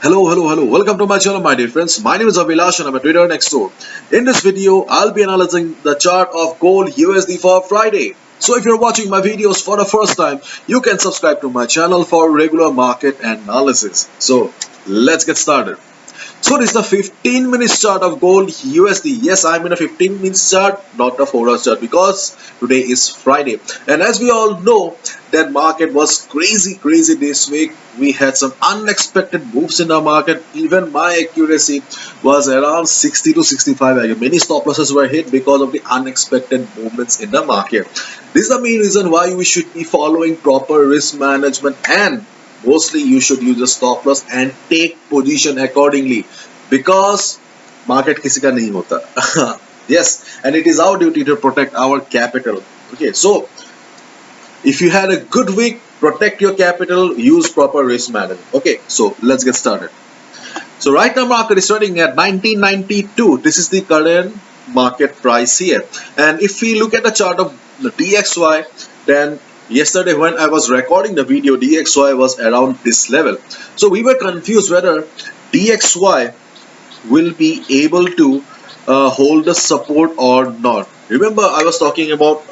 Hello. Welcome to my channel, my dear friends. My name is Abhilash and I'm a trader next door. In this video, I'll be analyzing the chart of gold USD for Friday. So if you're watching my videos for the first time, you can subscribe to my channel for regular market analysis. So let's get started. So this is the 15 minutes chart of gold USD. Yes, I'm in a 15 minutes chart, not a 4 hours chart, because today is Friday. And as we all know, that market was crazy this week. We had some unexpected moves in the market. Even my accuracy was around 60 to 65. Many stop losses were hit because of the unexpected movements in the market. This is the main reason why we should be following proper risk management, and mostly you should use a stop loss and take position accordingly, because market किसी का नहीं होता. Yes, and it is our duty to protect our capital. Okay, so if you had a good week, protect your capital, use proper risk management. Okay, so let's get started. So right now market is trading at 1992. This is the current market price here. And if we look at the chart of the DXY, then yesterday when I was recording the video, DXY was around this level. So we were confused whether DXY will be able to hold the support or not. Remember, I was talking about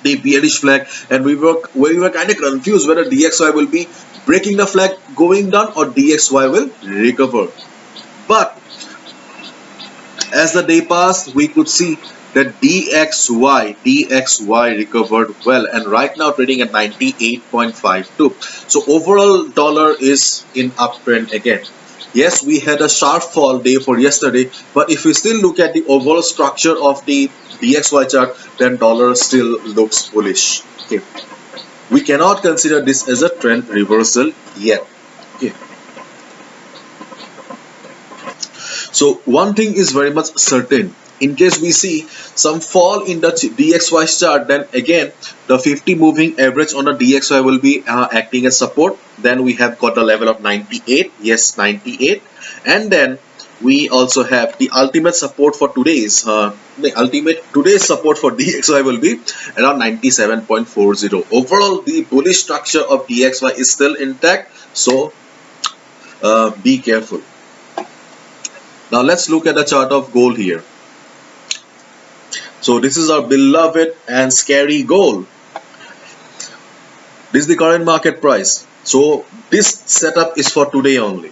the bearish flag, and we were kind of confused whether DXY will be breaking the flag going down or DXY will recover. But as the day passed, we could see that DXY recovered well, and right now trading at 98.52. So overall dollar is in uptrend again. Yes, we had a sharp fall day for yesterday, but if we still look at the overall structure of the DXY chart, then dollar still looks bullish. Okay, we cannot consider this as a trend reversal yet. Okay, so one thing is very much certain. In case we see some fall in the DXY chart, then again the 50 moving average on the DXY will be acting as support. Then we have got the level of 98. Yes, 98. And then we also have the ultimate support for today's support for DXY will be around 97.40. Overall, the bullish structure of DXY is still intact, so be careful. Now let's look at the chart of gold here. So this is our beloved and scary gold. This is the current market price. So this setup is for today only.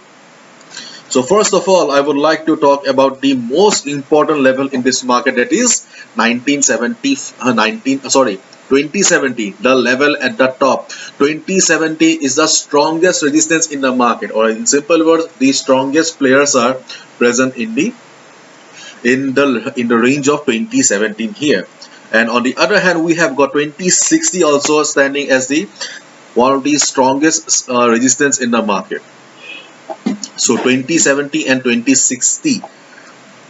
So first of all, I would like to talk about the most important level in this market, that is 2070, the level at the top. 2070 is the strongest resistance in the market, or in simple words, the strongest players are present in the range of 2017 here. And on the other hand, we have got 2060 also standing as the one of the strongest resistance in the market. So 2070 and 2060,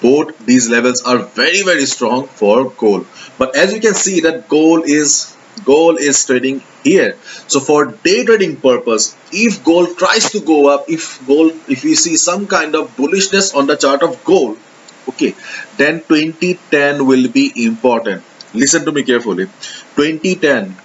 both these levels are very strong for gold. But as you can see that gold is trading here. So for day trading purpose, if gold tries to go up, if we see some kind of bullishness on the chart of gold, okay, then 2010 will be important. Listen to me carefully. 2010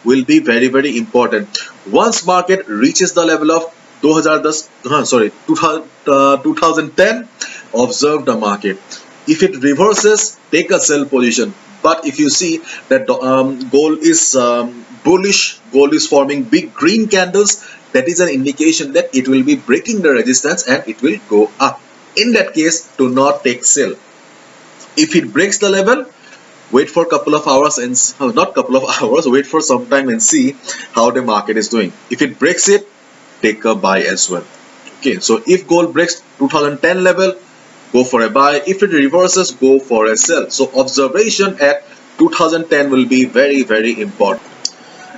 will be very important. Once market reaches the level of 2010, observe the market. If it reverses, take a sell position. But if you see that gold is bullish, gold is forming big green candles, that is an indication that it will be breaking the resistance and it will go up. In that case, do not take sell. If it breaks the level, wait for a couple of hours and not couple of hours, wait for some time and see how the market is doing. If it breaks it, take a buy as well. Okay, so if gold breaks 2010 level, go for a buy. If it reverses, go for a sell. So observation at 2010 will be very important.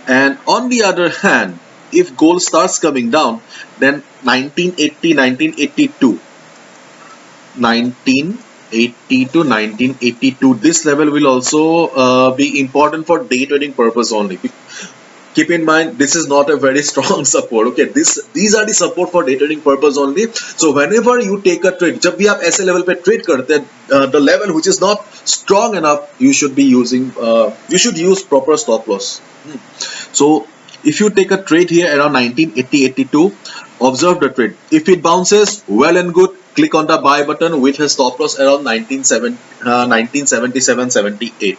And on the other hand, if gold starts coming down, then 1980 to 1982, this level will also be important for day trading purpose only. Keep in mind, this is not a very strong support. Okay, these are the support for day trading purpose only. So whenever you take a trade, जब भी आप ऐसे level पे trade करते हैं, the level which is not strong enough, you should be using you should use proper stop loss. So If you take a trade here around 1980-82, observe the trade. If it bounces, well and good, click on the buy button with a stop loss around 1977-78.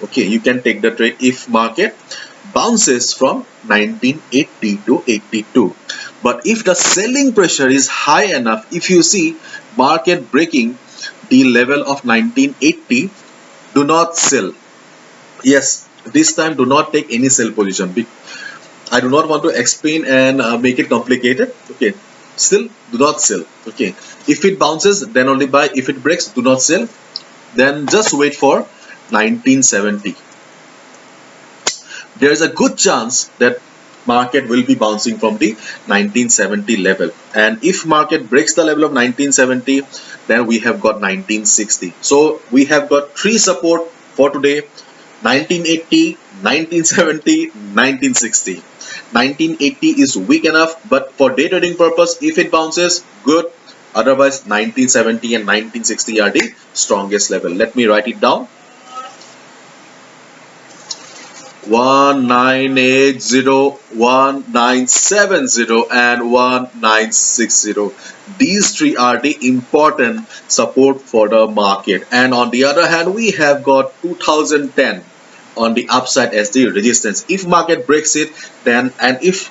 Okay, you can take the trade if market bounces from 1980 to 82. But if the selling pressure is high enough, if you see market breaking the level of 1980, do not sell. Yes, this time do not take any sell position. I do not want to explain and make it complicated. Okay, still do not sell. Okay, if it bounces, then only buy. If it breaks, do not sell. Then just wait for 1970. There is a good chance that market will be bouncing from the 1970 level, and if market breaks the level of 1970, then we have got 1960. So we have got three support for today: 1980, 1970, 1960. 1980 is weak enough, but for day trading purpose, if it bounces, good. Otherwise 1970 and 1960 are the strongest level. Let me write it down: 1980, 1970 and 1960. These three are the important support for the market. And on the other hand, we have got 2010 on the upside as the resistance. If market breaks it, then, and if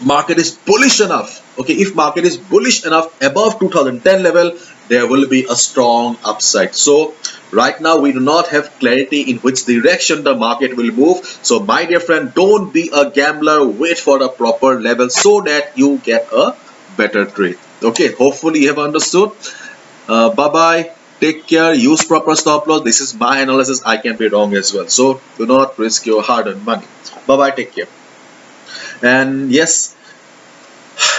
market is bullish enough, okay, if market is bullish enough above 2010 level, there will be a strong upside. So right now we do not have clarity in which direction the market will move. So my dear friend, don't be a gambler, wait for the proper level so that you get a better trade. Okay, hopefully you have understood. Bye bye, take care, use proper stop loss. This is my analysis, I can be wrong as well, so do not risk your hard-earned money. Bye bye, take care. And yes,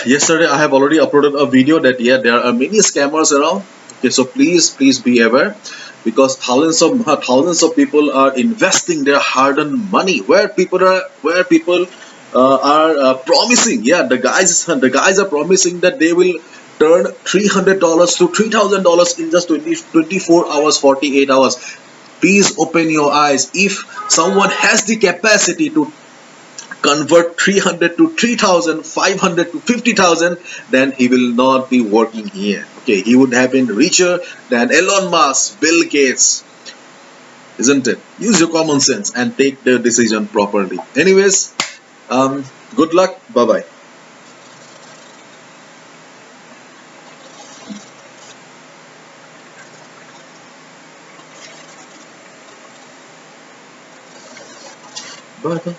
yesterday I have already uploaded a video that yeah, there are many scammers around. Okay, so please be aware, because thousands of people are investing their hard-earned money where people are promising, yeah, the guys are promising that they will turn $300 to $3,000 in just 24 hours, 48 hours. Please open your eyes. If someone has the capacity to convert 300 to 3,000, 500 to 50,000, then he will not be working here. Okay, he would have been richer than Elon Musk, Bill Gates, isn't it? Use your common sense and take the decision properly. Anyways, good luck. Bye bye. Bye bye.